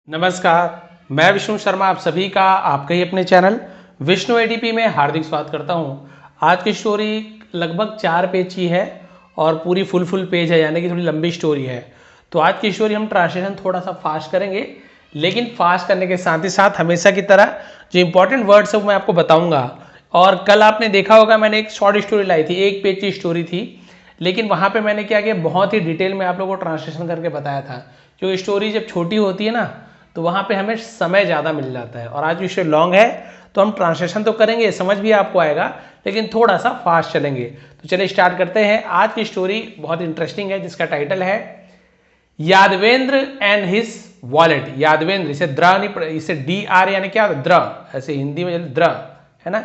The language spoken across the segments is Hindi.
नमस्कार, मैं विष्णु शर्मा आप सभी का आपके ही अपने चैनल विष्णु एडीपी में हार्दिक स्वागत करता हूं। आज की स्टोरी लगभग 4 पेज की है और पूरी फुल पेज है, यानी कि थोड़ी लंबी स्टोरी है। तो आज की स्टोरी हम ट्रांसलेशन थोड़ा सा फास्ट करेंगे, लेकिन फास्ट करने के साथ ही साथ हमेशा की तरह जो इंपॉर्टेंट वर्ड्स है वो मैं आपको बताऊँगा। और कल आपने देखा होगा मैंने एक शॉर्ट स्टोरी लाई थी, 1 पेज की स्टोरी थी, लेकिन वहाँ पर मैंने क्या किया, बहुत ही डिटेल में आप लोगों को ट्रांसलेशन करके बताया था। क्योंकि स्टोरी जब छोटी होती है ना तो वहाँ पे हमें समय ज़्यादा मिल जाता है, और आज विषय लॉन्ग है तो हम ट्रांसलेशन तो करेंगे, समझ भी आपको आएगा, लेकिन थोड़ा सा फास्ट चलेंगे। तो चलिए स्टार्ट करते हैं। आज की स्टोरी बहुत इंटरेस्टिंग है, जिसका टाइटल है Yadvendra and his wallet. Yadvendra, इसे द्र नहीं, इसे DR यानी क्या द्र, ऐसे हिंदी में द्र है ना,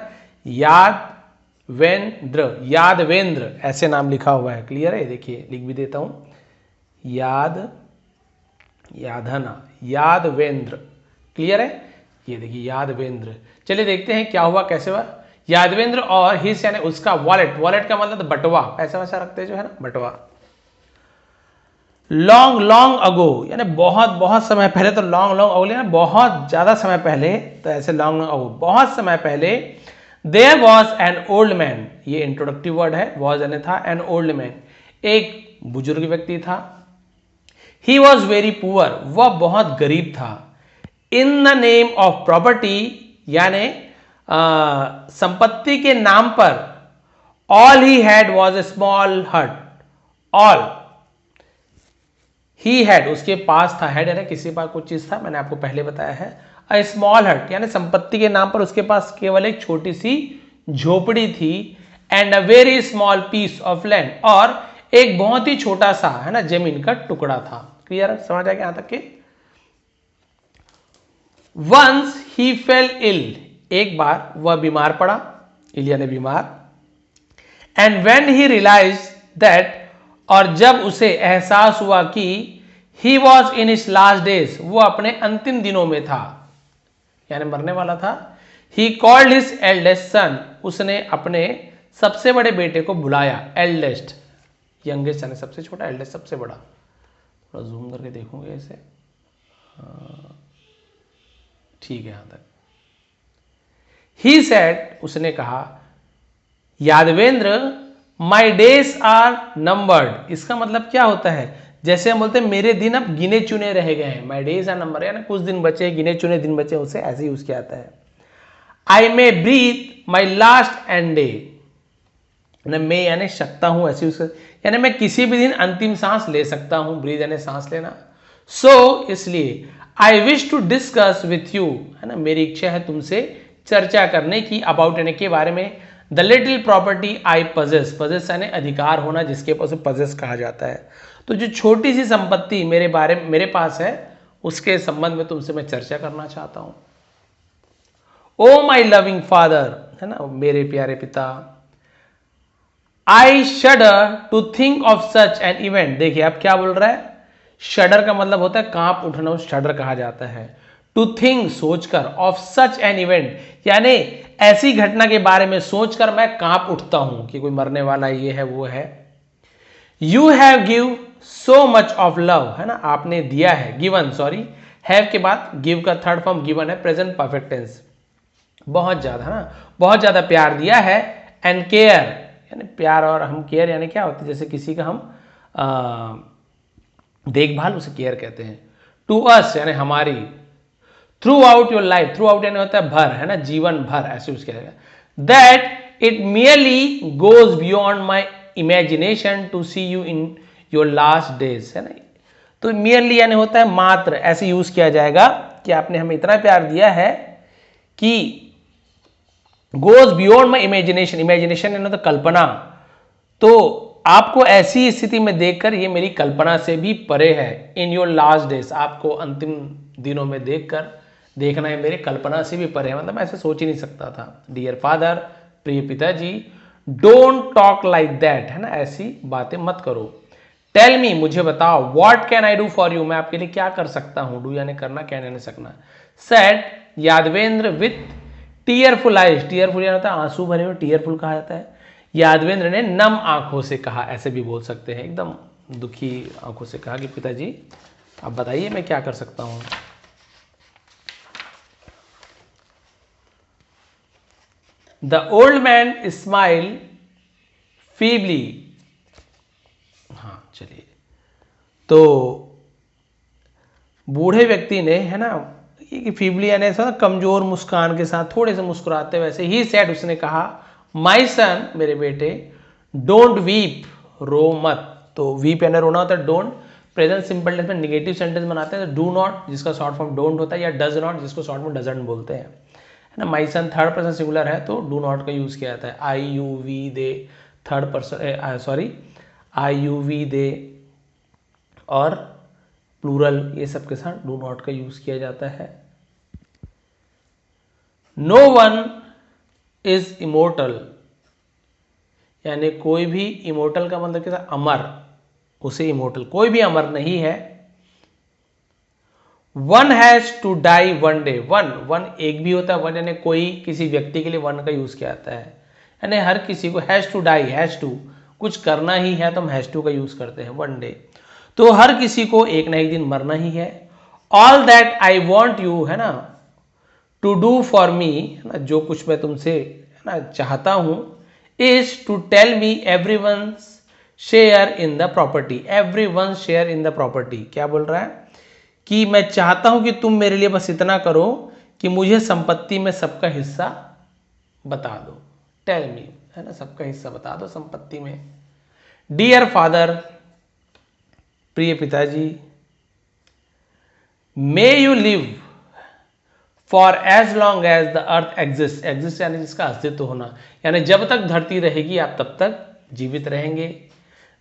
यादवेंद्र ऐसे नाम लिखा हुआ है। क्लियर है? देखिए लिख भी देता हूँ, यादवेंद्र। क्लियर है? ये देखिए यादवेंद्र। चलिए देखते हैं क्या हुआ, कैसे हुआ। यादवेंद्र और हिस यानी उसका वॉलेट, वॉलेट का मतलब बटवा, पैसा वैसा रखते हैं जो है ना, बटवा। लॉन्ग अगो यानी बहुत समय पहले, तो लॉन्ग अगो ना बहुत ज्यादा समय पहले, तो ऐसे लॉन्ग अगो बहुत समय पहले। There was an old man, ये इंट्रोडक्टिव वर्ड है, वॉज यानी था, एन ओल्ड मैन एक बुजुर्ग व्यक्ति था। He was very poor, वह बहुत गरीब था। In the name of property यानी संपत्ति के नाम पर, all he had was a small hut। all he had, उसके पास था, had यानी किसी पास कुछ चीज था, मैंने आपको पहले बताया है। a small hut यानी संपत्ति के नाम पर उसके पास केवल एक छोटी सी झोपड़ी थी। and a very small piece of land, और एक बहुत ही छोटा सा है ना जमीन का टुकड़ा था। क्लियर? समझ आ गया यहां तक के? वंस ही फेल इल, एक बार वह बीमार पड़ा, इल यानी बीमार। And when he realize that, और जब उसे एहसास हुआ कि he was in his last days, वो अपने अंतिम दिनों में था, यानी मरने वाला था। He called his eldest son, उसने अपने सबसे बड़े बेटे को बुलाया। एल्डेस्ट यंगेस्ट यानी सबसे छोटा, एल्डेस्ट सबसे बड़ा। थोड़ा जूम करके देखूंगे इसे, ठीक है यहां तक। ही सेड, उसने कहा, Yadvendra my days are numbered. इसका मतलब क्या होता है? जैसे हम बोलते हैं मेरे दिन अब गिने चुने रह गए हैं, माई डेज आर नंबर यानी कुछ दिन बचे, गिने चुने दिन बचे, उसे ऐसे यूज किया जाता है। I may breathe my last and die, मैं यानी सकता हूं, ऐसे यूज, यानी मैं किसी भी दिन अंतिम सांस ले सकता हूं, ब्रीथ यानी सांस लेना। सो इसलिए I wish to discuss with you, है ना, मेरी इच्छा है तुमसे चर्चा करने की, अबाउट यानी के बारे में, the little property I possess, possess यानी अधिकार होना, जिसके पास पजेस कहा जाता है। तो जो छोटी सी संपत्ति मेरे पास है, उसके संबंध में तुमसे मैं चर्चा करना चाहता हूं। ओ माई लविंग फादर, है ना, मेरे प्यारे पिता। I shudder to think of such an event. देखिए अब क्या बोल रहा है, शडर का मतलब होता है कांप उठना, शडर कहा जाता है। टू थिंक सोचकर, ऑफ सच एन इवेंट यानी ऐसी घटना के बारे में सोचकर मैं कांप उठता हूं कि कोई मरने वाला, ये है वो है। You have give so much of love, है ना, आपने दिया है, गिवन, सॉरी, हैव के बाद गिव का थर्ड फॉर्म गिवन है, प्रेजेंट परफेक्ट टेंस, बहुत ज्यादा, है ना, बहुत ज्यादा प्यार दिया है। एंड केयर यानी प्यार, और हम केयर यानी क्या होती है, जैसे किसी का हम देखभाल, उसे केयर कहते हैं। टू अस यानी हमारी। Through out your life, through out यानी होता है भर, है ना, जीवन भर, ऐसे यूज किया जाएगा। That it merely goes beyond my imagination to see you in your last days, है ना। तो मियरली यानी होता है मात्र, ऐसे यूज किया जाएगा कि आपने हमें इतना प्यार दिया है कि goes beyond my imagination, imagination यानी तो कल्पना, तो आपको ऐसी स्थिति में देखकर, ये मेरी कल्पना से भी परे है। इन योर लास्ट डेज, आपको अंतिम दिनों में देखकर, देखना है मेरे कल्पना से भी परे है, मतलब मैं ऐसे सोच ही नहीं सकता था। डियर फादर, प्रिय पिताजी, डोंट टॉक लाइक दैट, है ना, ऐसी बातें मत करो। टेल मी, मुझे बताओ, what can I do for you, मैं आपके लिए क्या कर सकता हूं। डू यानी करना, कैन यानी सकना। Said Yadvendra with tearful eyes, tearful यानी होता है आंसू भरे हुए, टीयरफुल कहा जाता है। यादवेंद्र ने नम आंखों से कहा, ऐसे भी बोल सकते हैं, एकदम दुखी आंखों से कहा कि पिताजी आप बताइए मैं क्या कर सकता हूं। The old man smile feebly. हाँ चलिए, तो बूढ़े व्यक्ति ने, है ना, ये फीबली यानी ऐसा कमजोर मुस्कान के साथ थोड़े से मुस्कुराते, वैसे ही सेड, उसने कहा, माई सन, मेरे बेटे, डोंट वीप, रो मत। तो वीप यानी रोना होता है, डोंट प्रेजेंट सिंपल टेंस में निगेटिव सेंटेंस बनाते हैं, तो डू नॉट जिसका शॉर्ट फॉर्म डोंट होता है, या डज नॉट जिसको शॉर्ट में डजंट बोलते हैं, है ना। My son third person singular है तो डू नॉट का यूज किया जाता है। I you we they third person, sorry I you we they और प्लूरल, ये सब के साथ डू नॉट का यूज किया जाता है। नो वन इज इमोर्टल, यानी कोई भी, इमोर्टल का मतलब क्या था, अमर, उसे इमोर्टल, कोई भी अमर नहीं है। One has to die one day, one एक भी होता है, वन यानी कोई, किसी व्यक्ति के लिए वन का यूज किया जाता है, यानी हर किसी को, has to die, has to, कुछ करना ही है तो हम हैज टू का यूज करते हैं, वन डे, तो हर किसी को एक ना एक दिन मरना ही है। All that I want you, है ना, टू डू फॉर मी, है ना, जो कुछ मैं तुमसे, है ना, चाहता हूं, is to tell me every one share in the property, every one share in the property. क्या बोल रहा है कि मैं चाहता हूं कि तुम मेरे लिए बस इतना करो कि मुझे संपत्ति में सबका हिस्सा बता दो, टेल मी, है ना, सबका हिस्सा बता दो संपत्ति में। डियर फादर, प्रिय पिताजी, may you live for as long as the earth exist, exist यानी जिसका अस्तित्व होना, यानी जब तक धरती रहेगी आप तब तक जीवित रहेंगे।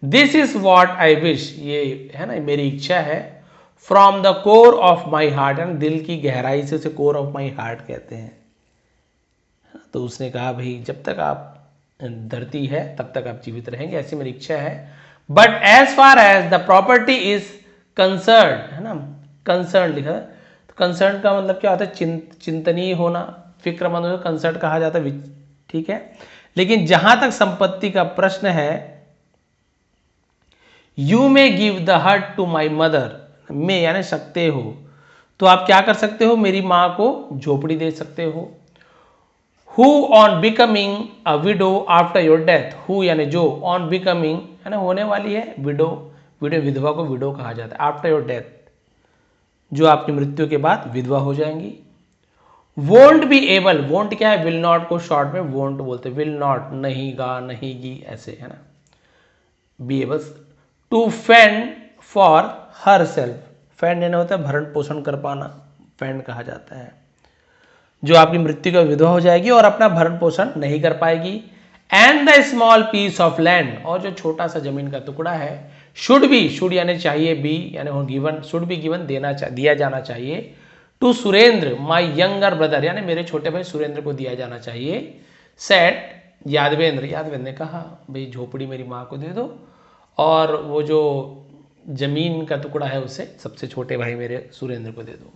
This is what I wish, ये है ना मेरी इच्छा है। From the core of my heart, यानी दिल की गहराई से, उसे कोर ऑफ माई हार्ट कहते हैं। तो उसने कहा भाई जब तक आप धरती है तब तक आप जीवित रहेंगे, ऐसी मेरी इच्छा है। But as far as the property is concern, है ना, कंसर्न लिखा है, तो कंसर्न का मतलब क्या होता है, चिंतनीय होना, फिक्रमंद होना, कंसर्न कहा जाता है, ठीक है। लेकिन जहां तक संपत्ति का प्रश्न है, यू मे गिव द हट टू माई मदर, में यानी सकते हो, तो आप क्या कर सकते हो, मेरी मां को झोपड़ी दे सकते हो। Who on becoming a window after your death, who यानी जो, ऑन बिकमिंग है ना होने वाली है, विडो, विडो विधवा को विडो कहा जाता है, आफ्टर योर डेथ जो आपकी मृत्यु के बाद विधवा हो जाएंगी। वोंट बी एबल, वोंट क्या है, विल नॉट को शॉर्ट में वोंट बोलते, विल नॉट, नहीं गा, नहीं गी, ऐसे, है ना। Be able to fend for her self, fend यानी होता है भरण पोषण कर पाना, फेंड कहा जाता है, जो आपकी मृत्यु का विधवा हो जाएगी और अपना भरण पोषण नहीं कर पाएगी। And the small piece of land, और जो छोटा सा जमीन का टुकड़ा है, शुड बी, शुड यानी चाहिए, बी यानी गिवन, शुड बी गिवन, दिया जाना चाहिए, to Surendra my younger brother, यानी मेरे छोटे भाई सुरेंद्र को दिया जाना चाहिए। सेट यादवेंद्र, यादवेंद्र ने कहा भाई झोपड़ी मेरी माँ को दे दो, और वो जो जमीन का टुकड़ा है उसे सबसे छोटे भाई मेरे सुरेंद्र को दे दो।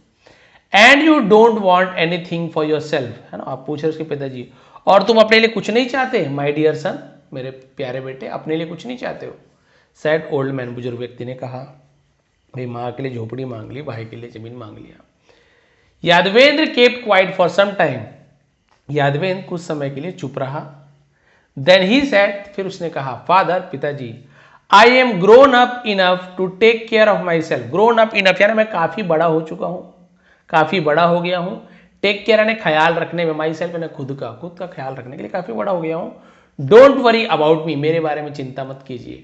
And you don't want anything for your self, है ना, आप पूछ रहे उसके पिताजी, और तुम अपने लिए कुछ नहीं चाहते, माई डियर सन, मेरे प्यारे बेटे, अपने लिए कुछ नहीं चाहते हो। सैड ओल्ड मैन, बुजुर्ग व्यक्ति ने कहा, भाई माँ के लिए झोपड़ी मांग ली, भाई के लिए जमीन मांग लिया। Yadvendra kept quite for some time, Yadvendra कुछ समय के लिए चुप रहा। देन ही सेड, फिर उसने कहा, फादर, पिताजी, I am grown up enough to take care of my self, grown up enough यानी मैं काफी बड़ा हो चुका हूं, काफी बड़ा हो गया हूं, टेक केयर यानी ख्याल रखने में, माई सेल्फ यानी खुद का ख्याल रखने के लिए काफी बड़ा हो गया हूं। डोंट वरी अबाउट मी, मेरे बारे में चिंता मत कीजिए।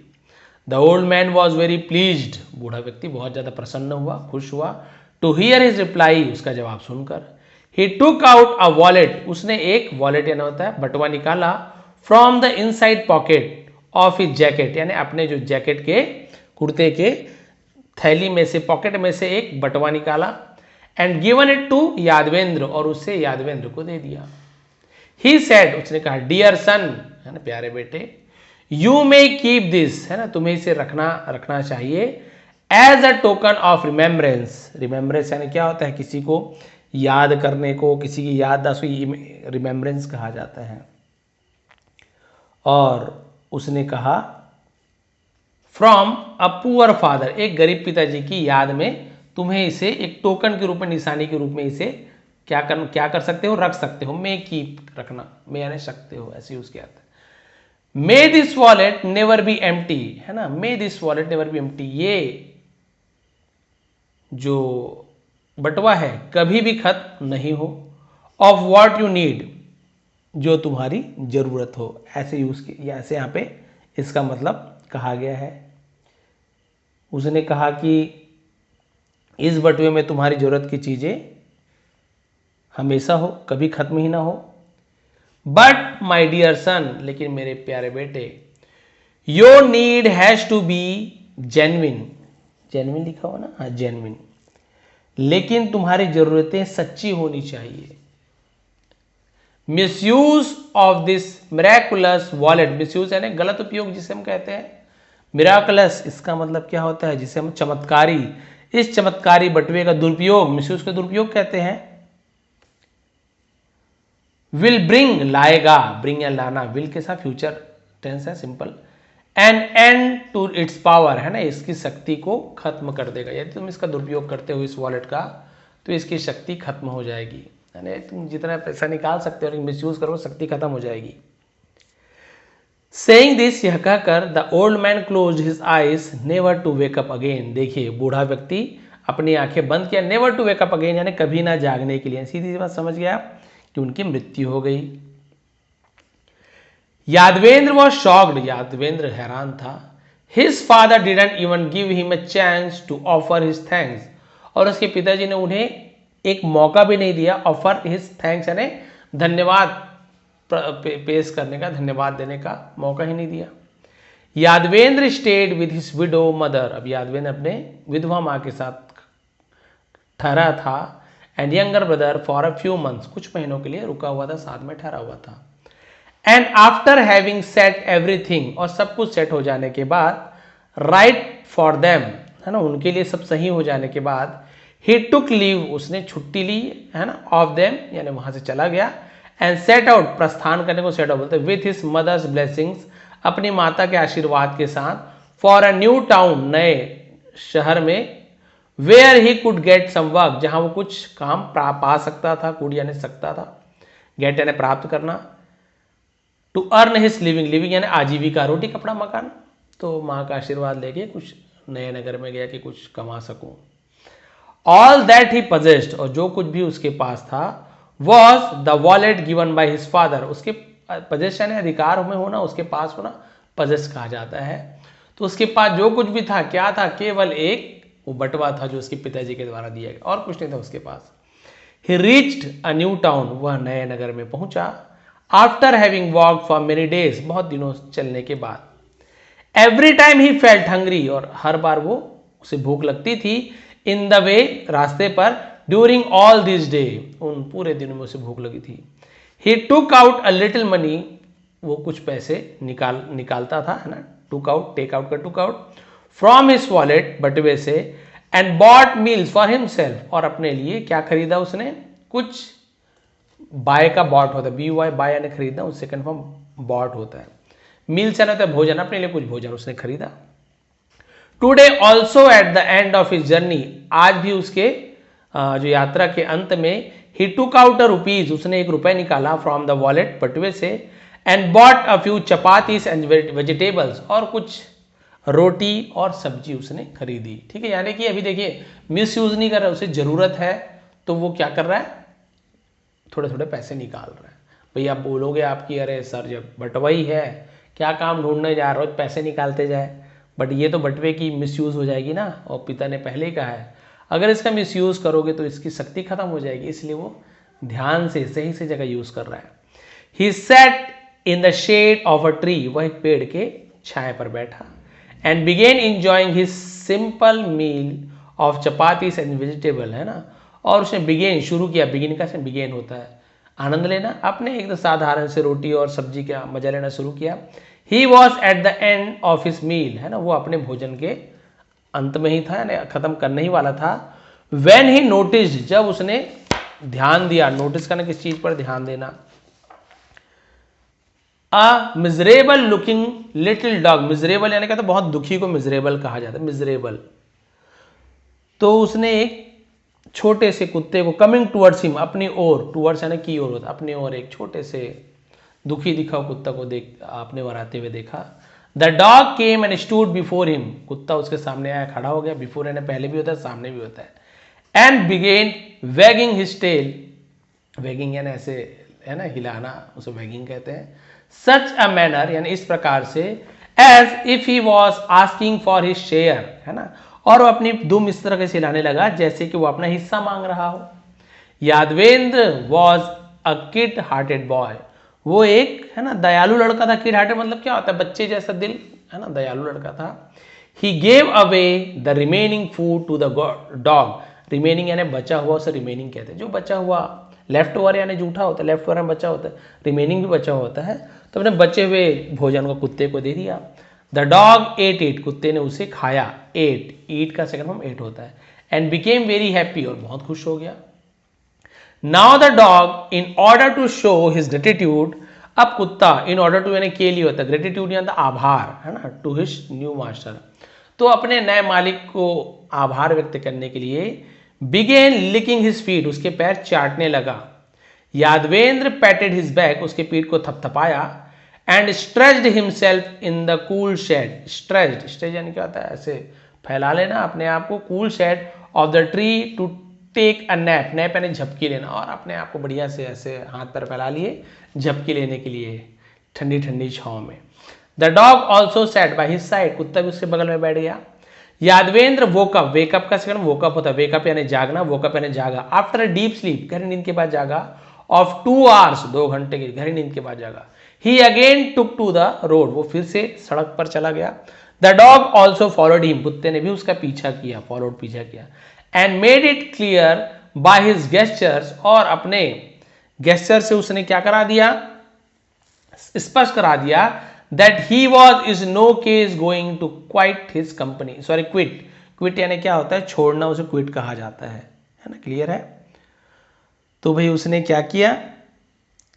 The old man was very pleased, बूढ़ा व्यक्ति बहुत ज्यादा प्रसन्न हुआ, खुश हुआ, टू हियर हिज रिप्लाई, उसका जवाब सुनकर। ही टुक आउट अ वॉलेट, उसने एक वॉलेट यानी होता है बटुआ निकाला, from the inside pocket of his jacket, यानी अपने जो जैकेट के, कुर्ते के थैली में से, पॉकेट में से एक बटुआ निकाला, and given it to Yadvendra, और उसे यादवेंद्र को दे दिया। ही सेड, उसने कहा, डियर सन, है ना, प्यारे बेटे, यू मे कीप दिस, है ना, तुम्हें इसे रखना चाहिए, as a token of remembrance, remembrance यानी क्या होता है, किसी को याद करने को, किसी की याददाश्त को रिमेम्बरेंस कहा जाता है। और उसने कहा, फ्रॉम अ पुअर फादर, एक गरीब पिताजी की याद में तुम्हें इसे एक टोकन के रूप में, निशानी के रूप में इसे क्या कर सकते हो, रख सकते हो। मे कीप, रखना, मे यानी सकते हो, ऐसे यूज किया था। May this wallet never be empty, है ना, may this wallet never be empty, ये जो बटवा है कभी भी खत्म नहीं हो। ऑफ वॉट यू नीड, जो तुम्हारी जरूरत हो, ऐसे यूज किया, ऐसे यहां पे इसका मतलब कहा गया है। उसने कहा कि इस बटुए में तुम्हारी जरूरत की चीजें हमेशा हो, कभी खत्म ही ना हो। बट माई डियर सन, लेकिन मेरे प्यारे बेटे, your need has to be genuine, genuine लिखा हो ना, हाँ जेन्युइन, लेकिन तुम्हारी जरूरतें सच्ची होनी चाहिए। Misuse of this miraculous wallet, misuse यानी गलत उपयोग जिसे हम कहते हैं। मिराकुलस इसका मतलब क्या होता है, जिसे हम चमत्कारी, इस चमत्कारी बटुए का दुरुपयोग, मिसयूज का दुरुपयोग कहते हैं। विल ब्रिंग, लाएगा, ब्रिंग या लाना, विल के साथ फ्यूचर टेंस है, simple. An end to its power, है ना, इसकी शक्ति को खत्म कर देगा। यदि तुम इसका दुरुपयोग करते हो इस वॉलेट का, तो इसकी शक्ति खत्म हो जाएगी, यानी तुम जितना पैसा निकाल सकते हो लेकिन मिसयूज करो, शक्ति खत्म हो जाएगी। सेइंग दिस, यह कहकर the old man close his eyes never to wake up again. देखिए बूढ़ा व्यक्ति अपनी आंखें बंद किया, नेवर टू वेकअप अगेन यानी कभी ना जागने के लिए। सीधी सी बात समझ गया कि उनकी मृत्यु हो गई। यादवेंद्र वॉज शॉक्ड, यादवेंद्र हैरान था। His father didn't even give him a chance to offer his thanks, और उसके पिताजी ने उन्हें एक मौका भी नहीं दिया, ऑफर हिज थैंक्स यानी धन्यवाद पेश करने का, धन्यवाद देने का मौका ही नहीं दिया। Yadvendra stayed with his widow mother, अब यादवेंद्र अपने विधवा मां के साथ ठहरा था। And younger brother for a few months, कुछ महीनों के लिए रुका हुआ था, साथ में ठहरा हुआ था। And after having set everything, और सब कुछ सेट हो जाने के बाद, राइट फॉर देम, है ना, उनके लिए सब सही हो जाने के बाद, ही टुक लीव, उसने छुट्टी ली, है ना, ऑफ देम यानी वहां से चला गया। एंड सेट आउट, प्रस्थान करने को सेट आउट बोलते हैं, विथ हिज मदर्स ब्लेसिंग्स, अपनी माता के आशीर्वाद के साथ, फॉर अ न्यू टाउन, नए शहर में, where he could get some work, जहां वो कुछ काम पा सकता था, कुड यानी सकता था, गेट यानी प्राप्त करना, to earn his living, living यानी आजीविका, रोटी कपड़ा मकान। तो माँ का आशीर्वाद लेके कुछ नए नगर में गया कि कुछ कमा सकूं। ऑल दैट ही पजेस्ड, और जो कुछ भी उसके पास था, was the wallet given by his father, उसके पजेस्ट यानी अधिकार में होना, उसके पास होना पजेस्ट कहा जाता है। तो उसके पास जो कुछ भी था, क्या था, केवल एक वो बटवा था जो उसके पिताजी के द्वारा दिया गया, और कुछ नहीं था उसके पास। He reached a new town, वह नए नगर में पहुंचा। After having walk for many days, बहुत दिनों चलने के बाद। Every time he felt hungry, और हर बार वो उसे भूख लगती थी। इन द वे, रास्ते पर। ड्यूरिंग ऑल दिस डे, उन पूरे दिनों में उसे भूख लगी थी। He took out a little money, वो कुछ पैसे निकालता था, है ना, टुक आउट, टेक आउट का took out, from his wallet, बटवे से। And bought meals for himself, और अपने लिए क्या खरीदा उसने, कुछ, बाय का बॉट होता है, बी वाई, बाय यानी खरीदना, उससे कन्फर्म बॉट होता है। मील्स यानी होता है भोजन, अपने लिए कुछ भोजन उसने खरीदा। Today also eight the end of his journey, आज भी उसके जो यात्रा के अंत में, ही टुक आउट अ रुपीज, उसने एक रुपए निकाला, फ्रॉम द वॉलेट, बटुए से। And bought a few chapatis and vegetables, और कुछ रोटी और सब्जी उसने खरीदी। ठीक है, यानी कि अभी देखिए मिस यूज नहीं कर रहा, उसे जरूरत है तो वो क्या कर रहा है, थोड़े थोड़े पैसे निकाल रहा है। भैया आप बोलोगे आपकी, अरे सर जब बटवा ही है, क्या काम ढूंढने जा रहे हो, पैसे निकालते जाए, बट ये तो बटवे की मिसयूज हो जाएगी ना, और पिता ने पहले ही कहा है अगर इसका मिसयूज करोगे तो इसकी शक्ति खत्म हो जाएगी, इसलिए वो ध्यान से सही से जगह यूज कर रहा है। He sat in the shade of a tree, वह एक पेड़ के छाया पर बैठा। And began enjoying his simple meal of chapatis and vegetable, है ना, और उसने बिगेन शुरू किया, बिगिन का से बिगेन होता है आनंद लेना, अपने एकदम साधारण से रोटी और सब्जी का मजा लेना शुरू किया। He was at the end of his meal, है ना, वो अपने भोजन के अंत में ही था, यानी खत्म करने ही वाला था। वेन ही नोटिस्ड, जब उसने ध्यान दिया, नोटिस करना किस चीज पर ध्यान देना, अ miserable looking little dog, miserable यानी क्या, तो बहुत दुखी को मिजरेबल कहा जाता है, मिजरेबल। तो उसने एक छोटे से कुत्ते को, कमिंग टूवर्ड्स हिम, अपनी ओर, टूवर्ड्स यानी की ओर होता, अपनी ओर एक छोटे से दुखी दिखा कुत्ता को देख आपने और आते हुए देखा। The dog came and stood before him, कुत्ता उसके सामने आया, खड़ा हो गया। बिफोर यानी पहले भी होता है, सामने भी होता है। And begin wagging his tail, wagging यानी ऐसे है ना, हिलाना, उसे वैगिंग कहते हैं। सच अ मैनर यानी इस प्रकार से, as if he was asking for his share, है ना, और वो अपनी दुम इस तरह से हिलाने लगा जैसे कि वो अपना हिस्सा मांग रहा हो। Yadvendra was a kid hearted boy, वो एक है ना दयालु लड़का था। किड हार्टेड मतलब क्या होता है, बच्चे जैसा दिल, है ना, दयालु लड़का था। He gave away the remaining food to the dog, remaining यानी बचा हुआ, उसे रिमेनिंग कहते हैं। जो बचा हुआ, लेफ्ट ओवर यानी जूठा होता है, लेफ्ट ओवर में बचा होता है, रिमेनिंग भी बचा हुआ होता है, तो अपने बचे हुए भोजन को कुत्ते को दे दिया। द डॉग एट इट, कुत्ते ने उसे खाया। एट, ईट का सेकंड फॉर्म एट होता है। एंड बिकेम वेरी हैप्पी, और बहुत खुश हो गया। Now the dog in order to show his gratitude, अब कुत्ता इन ऑर्डर टू यानी के लिए होता है, ग्रेटिट्यूड यानी आभार, है ना, टू हिज न्यू मास्टर, तो अपने नए मालिक को आभार व्यक्त करने के लिए बिगेन लिकिंग हिज फीट, उसके पैर चाटने लगा। यादवेंद्र पैटेड हिज बैक, उसके पीठ को थपथपाया। And stretched himself in the cool shade, stretched, stretch यानी क्या होता है, ऐसे फैला लेना अपने आप को, cool shade of the tree to take a nap, nap यानी झपकी लेना, और अपने आप को बढ़िया से ऐसे हाथ पैर फैला लिए झपकी लेने के लिए ठंडी ठंडी छांव में। The dog also sat by his side, कुत्ता भी उसके बगल में बैठ गया। यादवेंद्र वोकअप, वेकअप का सेकंड वोकअप होता है, वेकअप यानी जागना, वोकअप यानी जागा। आफ्टर डीप स्लीप, गहरी नींद के बाद जागा। ऑफ 2 आवर्स, 2 घंटे की गहरी नींद के बाद जागा। He again took to the road, वो फिर से सड़क पर चला गया। The dog also followed him, कुत्ते ने भी उसका पीछा किया, फॉलोड पीछा किया। And made it clear by his gestures, और अपने गेस्चर से उसने क्या करा दिया, स्पष्ट करा दिया, that he was is no case going to quite his company, sorry quit, quit यानी क्या होता है, छोड़ना, उसे क्विट कहा जाता है ना, क्लियर है। तो भाई उसने क्या किया,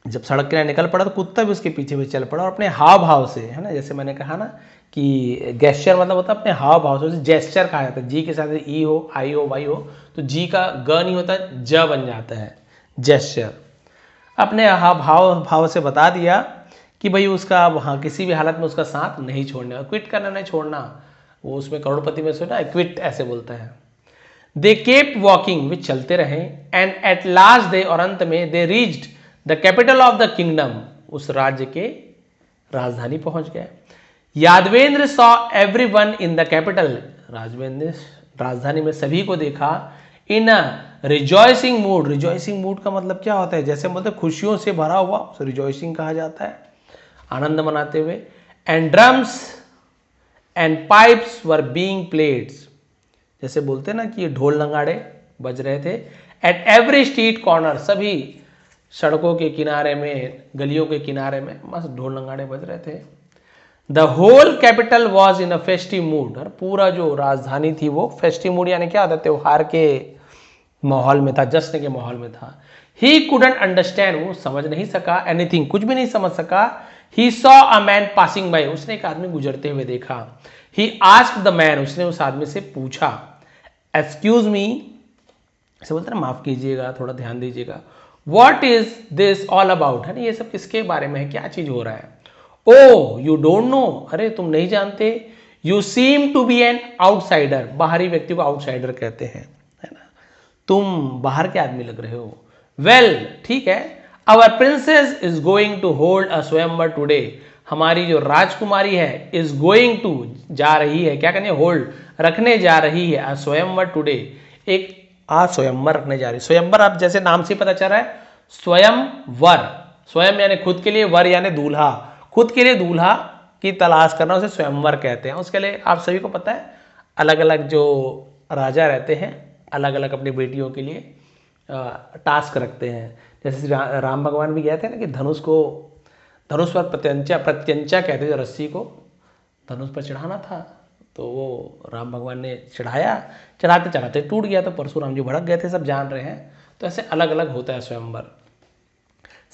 जब सड़क के लिए निकल पड़ा तो कुत्ता भी उसके पीछे भी चल पड़ा, और अपने हाव भाव से, है ना, जैसे मैंने कहा ना कि गेस्चर मतलब होता है अपने हाव भाव से, उसे जेस्चर कहा जाता है। जी के साथ ई हो, आई हो, वाई हो, तो जी का ग नहीं होता, ज बन जाता है, जेस्चर। अपने हाव भाव से बता दिया कि भाई उसका वहाँ किसी भी हालत में उसका साथ नहीं छोड़ने, क्विट करना नहीं छोड़ना, वो उसमें करोड़पति में सुना है, क्विट ऐसे बोलता है। दे केप्ट वॉकिंग, वे चलते रहे। एंड एट लास्ट दे, और अंत में, they reached the capital of the kingdom, उस राज्य के राजधानी पहुंच गए। Yadavendra saw everyone in the capital, Rajvendra राजधानी में सभी को देखा। In a rejoicing mood, rejoicing mood का मतलब क्या होता है, जैसे मतलब खुशियों से भरा हुआ, उसे रिजॉइसिंग कहा जाता है, आनंद मनाते हुए। And drums and pipes were being played, जैसे बोलते हैं ना कि ये ढोल नगाड़े बज रहे थे। एट एवरी स्ट्रीट कॉर्नर, सभी सड़कों के किनारे में, गलियों के किनारे में मस्त ढोल नगाड़े बज रहे थे। The whole capital was in a festive mood, और पूरा जो राजधानी थी वो फेस्टिव मूड यानी क्या होता है, त्योहार के माहौल में था, जश्न के माहौल में था। ही कुडंट अंडरस्टैंड, वो समझ नहीं सका, एनीथिंग, कुछ भी नहीं समझ सका। He saw a man passing by, उसने एक आदमी गुजरते हुए देखा। ही आस्क्ड द मैन, उसने उस आदमी से पूछा, एक्सक्यूज मी, ऐसे बोलते ना, माफ कीजिएगा, थोड़ा ध्यान दीजिएगा, what is this all about, है ना, ये सब किसके बारे में है, क्या चीज हो रहा है। ओ यू डोंट नो, अरे तुम नहीं जानते। You seem to be an outsider, बाहरी व्यक्ति को आउटसाइडर कहते हैं, है ना, तुम बाहर के आदमी लग रहे हो। वेल, ठीक है, our princess is going to hold a swayamvar today, हमारी जो राजकुमारी है, इज गोइंग टू, जा रही है, क्या करने, होल्ड, रखने जा रही है, अ स्वयंवर टुडे, एक स्वयंवर रखने जा रही है। स्वयंवर आप जैसे नाम से पता चल रहा है, स्वयंवर, स्वयं यानी खुद के लिए, वर यानी दूल्हा, खुद के लिए दूल्हा की तलाश करना, उसे स्वयंवर कहते हैं। उसके लिए आप सभी को पता है, अलग अलग जो राजा रहते हैं, अलग अलग अपनी बेटियों के लिए टास्क रखते हैं। जैसे राम भगवान भी गए थे ना कि धनुष पर प्रत्यंचा कहते थे, रस्सी को धनुष पर चढ़ाना था, तो वो राम भगवान ने चढ़ाया, चढ़ाते चढ़ाते टूट गया, तो परशुराम जी भड़क गए थे, सब जान रहे हैं। तो ऐसे अलग अलग होता है स्वयंवर।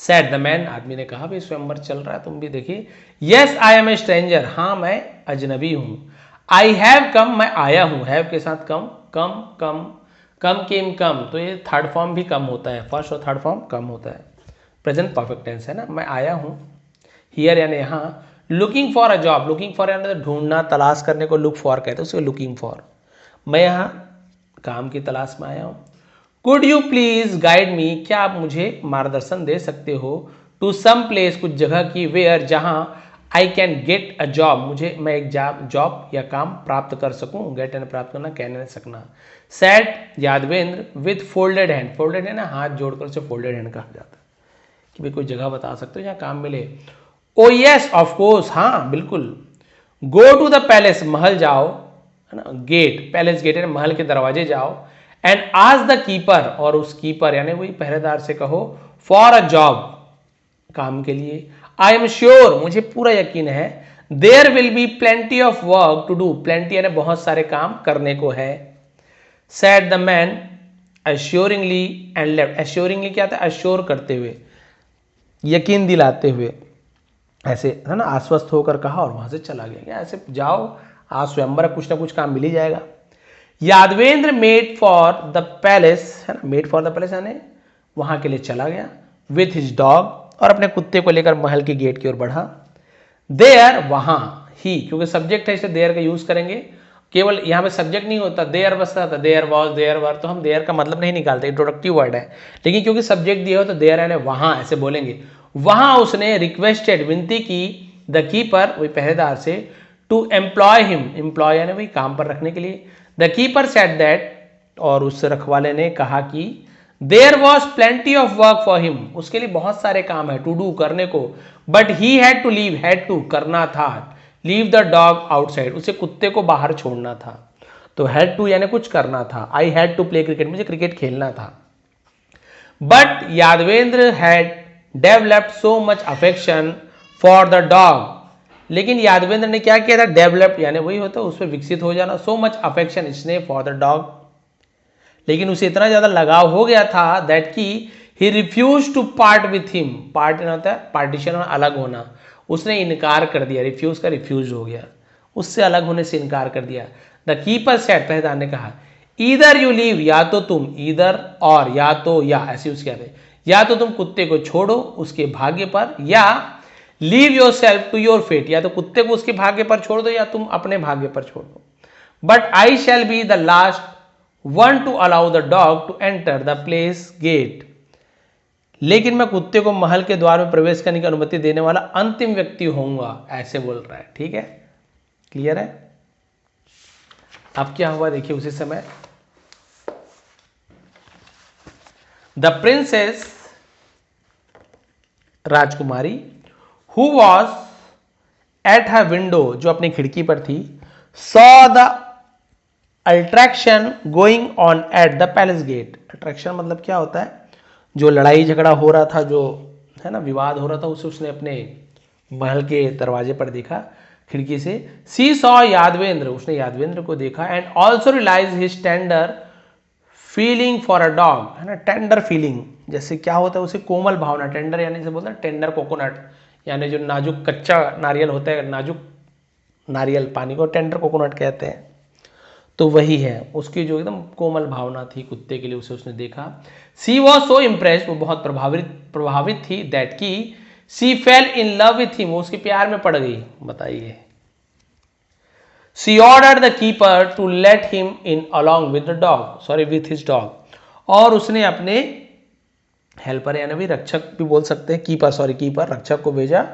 सैड द मैन, आदमी ने कहा भाई स्वयंवर चल रहा है, तुम भी देखिए। Yes I am a stranger, हाँ मैं अजनबी हूँ। आई हैव कम, मैं आया हूँ, हैव के साथ कम, कम कम केम कम, तो ये थर्ड फॉर्म भी कम होता है, फर्स्ट और थर्ड फॉर्म कम होता है। प्रेजेंट परफेक्ट टेंस है ना, मैं आया हूँ, हियर यानी यहाँ, looking for a job, looking for यानी ढूंढना, तलाश करने को लुक फॉर कहते हैं, उसको लुकिंग फॉर। मैं यहाँ काम की तलाश में आया हूँ। Could you please guide me, क्या आप मुझे मार्गदर्शन दे सकते हो, टू सम प्लेस, कुछ जगह की, वेयर जहाँ, I can get a job, मुझे मैं एक जॉब या काम प्राप्त कर सकूं, गेट एंड प्राप्त करना, कहने सकना। Said Yadavendra with folded hand, folded है ना, हाथ जोड़कर उसे फोल्डेड हैंड कहा जाता है, कि भाई कोई जगह बता सकते हो जहाँ काम मिले। ओ यस ऑफ कोर्स, हाँ बिल्कुल। गो टू द पैलेस, महल जाओ, है ना, गेट, पैलेस गेट है ना, महल के दरवाजे जाओ। एंड आस्क द कीपर, और उस कीपर यानी वही पहरेदार से कहो, फॉर अ जॉब, काम के लिए। आई एम श्योर, मुझे पूरा यकीन है, there will be plenty of work to do, plenty यानी बहुत सारे काम करने को है। Said the man assuringly and left, assuringly क्या था, एश्योर करते हुए, यकीन दिलाते हुए, ऐसे है ना, आश्वस्त होकर कहा और वहां से चला गया। ऐसे जाओ, आज स्वयंवर कुछ ना कुछ काम मिल ही जाएगा। Yadavendra made for the palace, है ना, मेड फॉर द पैलेस यानी वहां के लिए चला गया, विथ हिज डॉग, और अपने कुत्ते को लेकर महल के गेट की ओर बढ़ा। देयर, वहां, ही क्योंकि सब्जेक्ट है इसलिए देयर का यूज करेंगे, केवल यहां पे सब्जेक्ट नहीं होता, देयर बसता था, देयर वॉज, देयर वर, तो हम देयर का मतलब नहीं निकालते, इंट्रोडक्टिव वर्ड है, लेकिन क्योंकि सब्जेक्ट दिया हो तो देयर यानी वहां ऐसे बोलेंगे। वहां उसने रिक्वेस्टेड, विनती की, द कीपर, वही पहरेदार से, टू एम्प्लॉय हिम, एम्प्लॉय यानी वही काम पर रखने के लिए। द कीपर सेड दैट, और उस रखवाले ने कहा कि there was plenty of work for him, उसके लिए बहुत सारे काम है, टू डू करने को, but he had to leave, had to करना था, लीव द डॉग आउटसाइड, उसे कुत्ते को बाहर छोड़ना था। तो हैड टू यानी कुछ करना था, I had to play cricket, मुझे क्रिकेट खेलना था। But Yadavendra had developed so much affection for the dog, लेकिन यादवेंद्र ने क्या किया था, डेवलप्ड यानी वही होता है उस पर विकसित हो जाना, सो मच अफेक्शन स्नेह फॉर द डॉग, लेकिन उसे इतना ज्यादा लगाव हो गया था दैट की he refuse to part with him, part होता है पार्टीशन और अलग होना, उसने इनकार कर दिया, रिफ्यूज का रिफ्यूज हो गया, उससे अलग होने से इनकार कर दिया। द कीपर सेड, पहरेदार ने कहा, ईदर यू लीव, या तो तुम, ईदर और या तो या, ऐसे उसके कहते, या तो तुम कुत्ते को छोड़ो उसके भाग्य पर, या leave yourself to your fate, या तो कुत्ते को उसके भाग्य पर छोड़ दो या तुम अपने भाग्य पर छोड़ दो। But I shall be the last one to allow the dog to enter the place gate, लेकिन मैं कुत्ते को महल के द्वार में प्रवेश करने की अनुमति देने वाला अंतिम व्यक्ति होऊंगा, ऐसे बोल रहा है। ठीक है, क्लियर है। अब क्या हुआ देखिए, उसी समय द प्रिंसेस, राजकुमारी, who was at her window, जो अपनी खिड़की पर थी, saw the attraction going on at the palace gate, attraction मतलब क्या होता है, जो लड़ाई झगड़ा हो रहा था, जो है ना विवाद हो रहा था, उसे उसने अपने महल के दरवाजे पर देखा खिड़की से। सी सॉ यादवेंद्र, उसने यादवेंद्र को देखा, and also realize his tender feeling for a dog, है ना, टेंडर फीलिंग, जैसे क्या होता है उसे कोमल भावना, टेंडर यानी से बोलते हैं टेंडर कोकोनट, यानी जो नाजुक कच्चा नारियल होता है, नाजुक नारियल पानी को टेंडर कोकोनट कहते हैं, तो वही है, उसकी जो एकदम कोमल भावना थी कुत्ते के लिए, उसे उसने देखा। सी वॉज सो इम्प्रेस्ड, वो बहुत प्रभावित थी, दैट की she fell in love with him, वो उसके प्यार में पड़ गई। बताइए, she ordered the keeper to let him in along with the dog, sorry with his dog, और उसने अपने हेल्पर यानी भी रक्षक भी बोल सकते हैं, कीपर सॉरी कीपर, रक्षक को भेजा,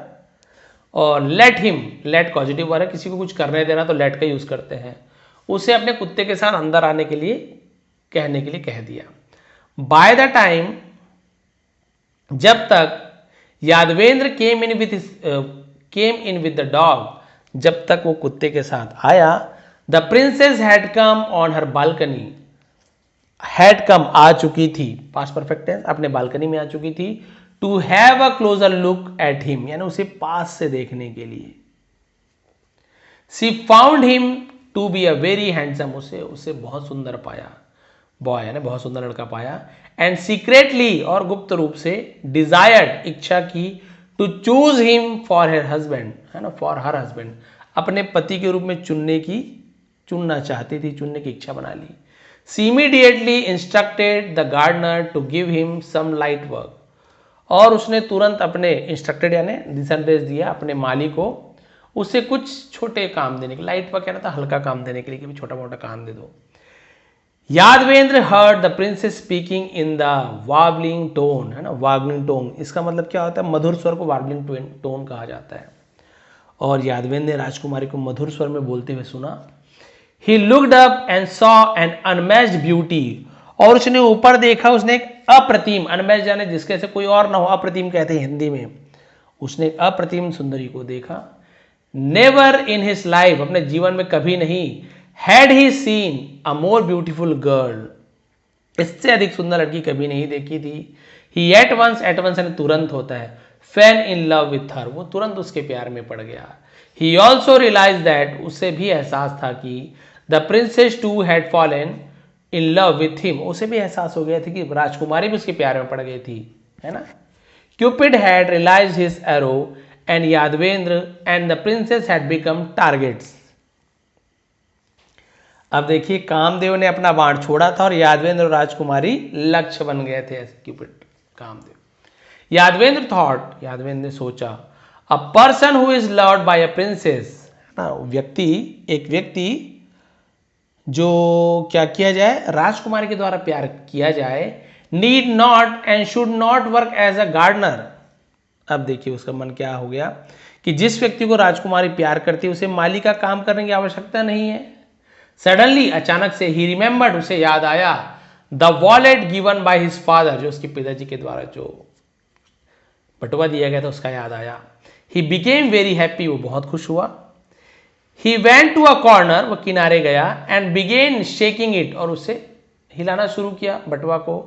और let him, let positive word है, किसी को कुछ करने देना तो लेट का यूज करते हैं, उसे अपने कुत्ते के साथ अंदर आने के लिए कहने के लिए कह दिया। बाय द टाइम, जब तक Yadavendra came in with the dog, जब तक वो कुत्ते के साथ आया, the princess had come on her balcony, had come आ चुकी थी, पास्ट परफेक्ट टेंस, अपने बालकनी में आ चुकी थी, to have a closer look at him, यानी उसे पास से देखने के लिए। She found him to be a very handsome, उसे बहुत सुंदर पाया, बॉय है ना, बहुत सुंदर लड़का पाया, एंड सीक्रेटली, और गुप्त रूप से, डिजायर्ड, इच्छा की, to choose him for her husband, है ना, फॉर हर हस्बैंड, अपने पति के रूप में चुनना चाहती थी, चुनने की इच्छा बना ली। She immediately instructed the gardener to give him some light work, और उसने तुरंत अपने इंस्ट्रक्टेड यानी दिशा निर्देश दिया अपने माली को उसे कुछ छोटे काम देने के, लाइट वर्क कहना था हल्का काम देने के लिए कि छोटा मोटा काम दे दो। Yadavendra heard the princess speaking in the warbling tone, है ना, वार्बलिंग टोन इसका मतलब क्या होता है, मधुर स्वर को वार्बलिंग टोन कहा जाता है। और यादवेंद्र ने राजकुमारी को मधुर स्वर में बोलते हुए सुना। He looked up and saw an unmatched beauty, और उसने ऊपर देखा, उसने एक अप्रतिम, अनमैच्ड यानी जिसके से कोई और ना हो, अप्रतिम कहते हैं हिंदी में, उसने एक अप्रतिम सुंदरी को देखा। नेवर इन हिज लाइफ, अपने जीवन में कभी नहीं, had he seen a more beautiful girl, इससे अधिक सुंदर लड़की कभी नहीं देखी थी। ही एट वंस यानी तुरंत होता है, fail in love with her, वो तुरंत उसके प्यार में पड़ गया। ही ऑल्सो रियलाइज दैट, उसे भी एहसास था कि the princess too had fallen in love with him, उसे भी एहसास हो गया था कि राजकुमारी भी उसके प्यार में पड़ गई थी, है ना। Cupid had realize his arrow and Yadavendra and the princess had become targets. अब देखिए कामदेव ने अपना बाण छोड़ा था और यादवेंद्र और राजकुमारी लक्ष्य बन गए थे, ऐसे क्यूपिड कामदेव। यादवेंद्र थॉट, यादवेंद्र ने सोचा, a person who is loved by a princess, ना व्यक्ति, एक व्यक्ति जो क्या किया जाए, राजकुमारी के द्वारा प्यार किया जाए, need not and should not work as a gardener. अब देखिए उसका मन क्या हो गया कि जिस व्यक्ति को राजकुमारी प्यार करती है उसे माली का काम करने की आवश्यकता नहीं है। सडनली, अचानक से, ही रिमेंबर्ड, उसे याद आया, the wallet given by his father, जो उसके पिताजी के द्वारा जो बटुआ दिया गया था उसका याद आया। ही बिकेम वेरी हैप्पी, वो बहुत खुश हुआ। He went to a corner, वो किनारे गया, एंड बिगेन शेकिंग इट, और उसे हिलाना शुरू किया बटुआ को।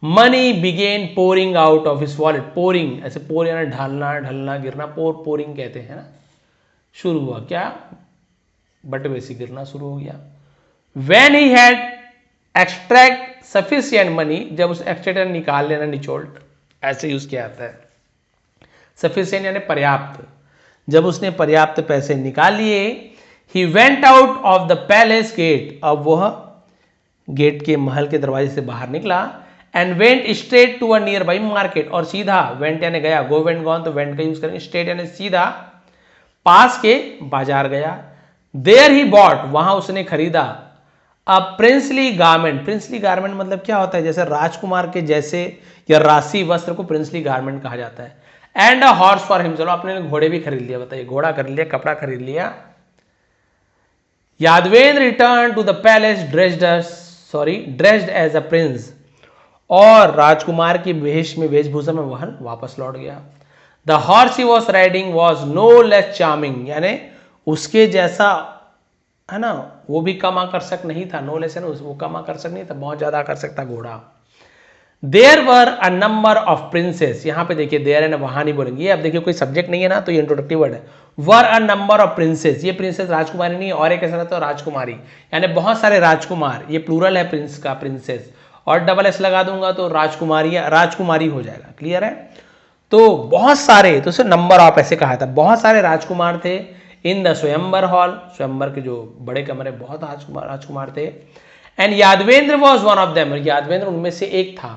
Money began pouring out of his wallet, pouring ऐसे पोर यानी ढालना, ढलना, गिरना, पोरिंग कहते हैं ना, शुरू हुआ क्या, बटुए से गिरना शुरू हो गया। When he had extract sufficient money, जब उस एक्सट्रैक्ट निकाल लेना, निचोड़, ऐसे यूज किया जाता है। सफिशिएंट यानी पर्याप्त, जब उसने पर्याप्त पैसे निकाल लिए, he went out of the palace gate, अब वह गेट के महल के दरवाजे से बाहर निकला, and went straight to a nearby market, और सीधा, वेंट यानी गया, गो वेंट गॉन तो वेंट का यूज करेंगे, स्ट्रेट यानी सीधा, पास के बाजार गया। देयर ही बॉट, वहां उसने खरीदा, अ प्रिंसली गारमेंट, प्रिंसली गारमेंट मतलब क्या होता है, जैसे राजकुमार के जैसे या राशि वस्त्र को प्रिंसली गारमेंट कहा जाता है। And a horse for him, चलो आपने घोड़े भी खरीद लिया, बताइए, घोड़ा खरीद लिया, कपड़ा खरीद लिया। Yadavendra return to the palace dressed as a prince, और राजकुमार की वेशभूषा में वह वापस लौट गया। The horse he was riding was no less charming, यानी उसके जैसा, है ना, वो भी कम आकर्षक नहीं था, नो लेस है ना, वो कम आकर्षक नहीं था, बहुत ज्यादा आकर्षक था घोड़ा। There were a number of princes, यहां पे देखिए देयर है ना, वहां नहीं बोलेंगे, ये अब देखिए कोई सब्जेक्ट नहीं है ना, तो ये इंट्रोडक्टिव वर्ड है। वर अ नंबर ऑफ प्रिंसेस, ये प्रिंसेस राजकुमारी नहीं, और एक ऐसा रहता है राजकुमारी, यानी बहुत सारे राजकुमार, ये प्लूरल है प्रिंस का, प्रिंसेस, और डबल एस लगा दूंगा तो राजकुमारी हो जाएगा, क्लियर है। तो बहुत सारे, तो उसे नंबर ऑफ ऐसे कहा था, बहुत सारे राजकुमार थे इन द स्वयंवर हॉल, स्वयंवर के जो बड़े कमरे, बहुत राजकुमार थे। And Yadavendra was one of them, Yadavendra उनमें से एक था।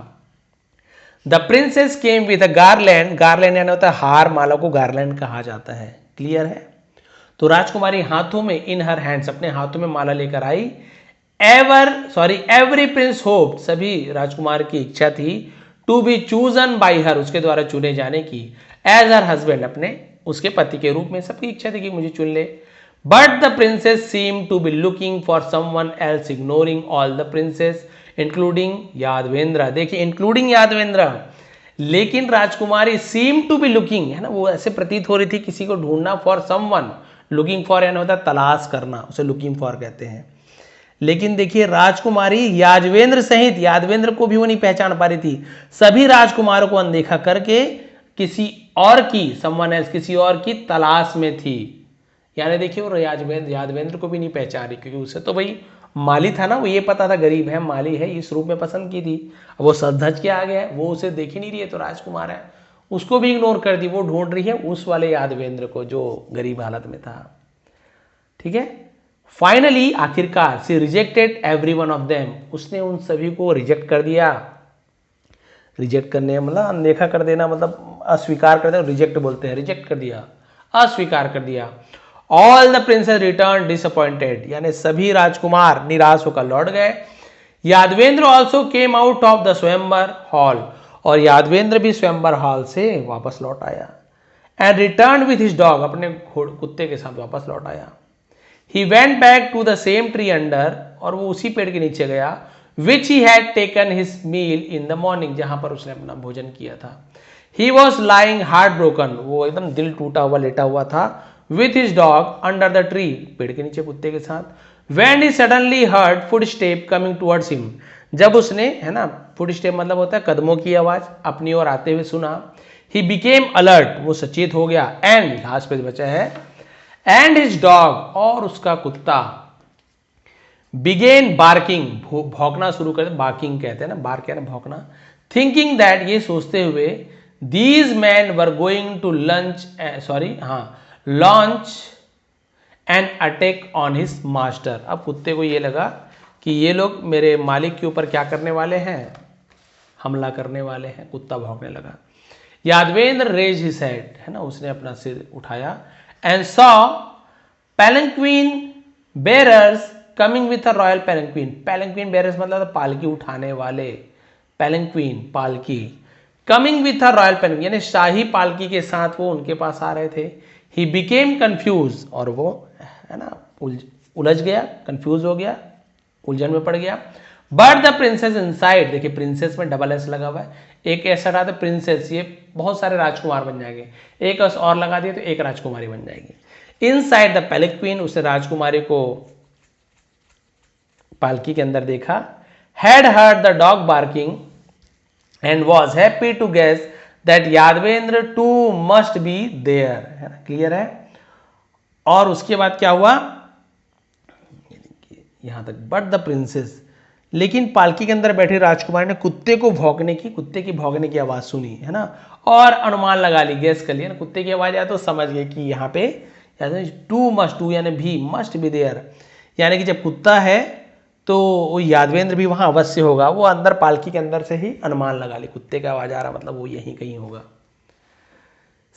The princess came with a garland, garland यानी होता है हार, माला को गार्लैंड कहा जाता है, क्लियर है। तो राजकुमारी हाथों में, इन हर हैंड्स, अपने हाथों में माला लेकर आई। एवरी प्रिंस होप, सभी राजकुमार की इच्छा थी, to be chosen by her, उसके द्वारा चुने जाने की, एज हर हस्बैंड, अपने उसके पति के रूप में सबकी इच्छा थी कि मुझे चुन ले। But the princess seem to be looking for someone else, ignoring all the princes including Yadavendra, देखिए इंक्लूडिंग यादवेंद्र, लेकिन राजकुमारी सीम टू बी लुकिंग, है ना, वो ऐसे प्रतीत हो रही थी किसी को ढूंढना, फॉर समवन, लुकिंग फॉर यानी होता है तलाश करना, उसे लुकिंग फॉर कहते हैं। लेकिन देखिए राजकुमारी यादवेंद्र सहित, यादवेंद्र को भी वो नहीं पहचान पा रही थी, सभी राजकुमारों को अनदेखा करके किसी और की, समवन एल्स, किसी और की तलाश में थी। यानी देखिए वो यादवेंद्र को भी नहीं पहचान रही, क्योंकि उसे तो भाई माली था ना, वो ये पता था गरीब है, माली है, इस रूप में पसंद की थी। अब वो सज धज के आ गया, वो उसे देख ही नहीं रही है, तो राजकुमार है, उसको भी इग्नोर कर दी, वो ढूंढ रही है उस वाले यादवेंद्र को जो गरीब हालत में था, ठीक है। फाइनली आखिरकार she rejected every one of them, उसने उन सभी को रिजेक्ट कर दिया। रिजेक्ट करने मतलब अनदेखा कर देना, मतलब अस्वीकार कर देना, रिजेक्ट बोलते हैं, रिजेक्ट कर दिया, अस्वीकार कर दिया। All the princes return disappointed, यानी सभी राजकुमार निराश होकर लौट गए। Yadavendra also came out of the swayamvar hall, और यादवेंद्र भी स्वयंवर हॉल से वापस लौट आया। And return with his dog, अपने कुत्ते के साथ वापस लौट आया। He went back to the same tree under, और वो उसी पेड़ के नीचे गया, which he had taken his meal in the morning, जहां पर उसने अपना भोजन किया था। He was lying heart broken, वो एकदम दिल टूटा हुआ लेटा हुआ था, with his dog under the tree, पेड़ के नीचे कुत्ते के साथ। When he suddenly heard foot step coming towards him, जब उसने, है ना, फुट स्टेप मतलब होता है कदमों की आवाज, अपनी ओर आते हुए सुना। ही बिकेम अलर्ट, वो सचेत हो गया। एंड लास्ट पेज बचा है, एंड हिज डॉग, और उसका कुत्ता, बिगेन बार्किंग, भौंकना शुरू कर, बार्किंग कहते हैं ना, बार्क है ना भौंकना, थिंकिंग दैट, ये सोचते हुए, these men were going to launch an attack on his master. अब कुत्ते को ये लगा कि ये लोग मेरे मालिक के ऊपर क्या करने वाले हैं, हमला करने वाले हैं। कुत्ता भौंकने लगा। यादवेंद्र रेज हिज हेड, है ना, उसने अपना सिर उठाया, and saw palanquin bearers coming with a royal palanquin. Palanquin bearers मतलब पालकी उठाने वाले, पैलंक्वीन पालकी, coming with a royal palanquin यानी शाही पालकी के साथ वो उनके पास आ रहे थे। ही बिकेम कंफ्यूज, और वो, है ना, उलझ गया, कंफ्यूज हो गया, उलझन में पड़ गया। बट द प्रिंसेस इनसाइड, देखिए प्रिंसेस में डबल एस लगा हुआ है, एक ऐसा रहा था प्रिंसेस, ये बहुत सारे राजकुमार बन जाएंगे, एक एस और लगा दिए तो एक राजकुमारी बन जाएगी। इनसाइड द पैलंक्वीन, उसने राजकुमारी को पालकी के अंदर देखा। Had heard the dog barking and was happy to guess that Yadavendra too must be there, है ना, क्लियर है। और उसके बाद क्या हुआ, यहां तक, बट द प्रिंसेस, लेकिन पालकी के अंदर बैठे राजकुमार ने कुत्ते की भौंकने की आवाज सुनी, है ना, और अनुमान लगा ली, गेस कर लिया ना, कुत्ते की आवाज आया तो समझ गए कि यहाँ पे टू मस्ट, टू यानी भी, मस्ट बी देयर, यानी कि जब कुत्ता है तो वो यादवेंद्र भी वहां अवश्य होगा। वो अंदर पालकी के अंदर से ही अनुमान लगा ली, कुत्ते का आवाज आ रहा मतलब वो यहीं कहीं होगा।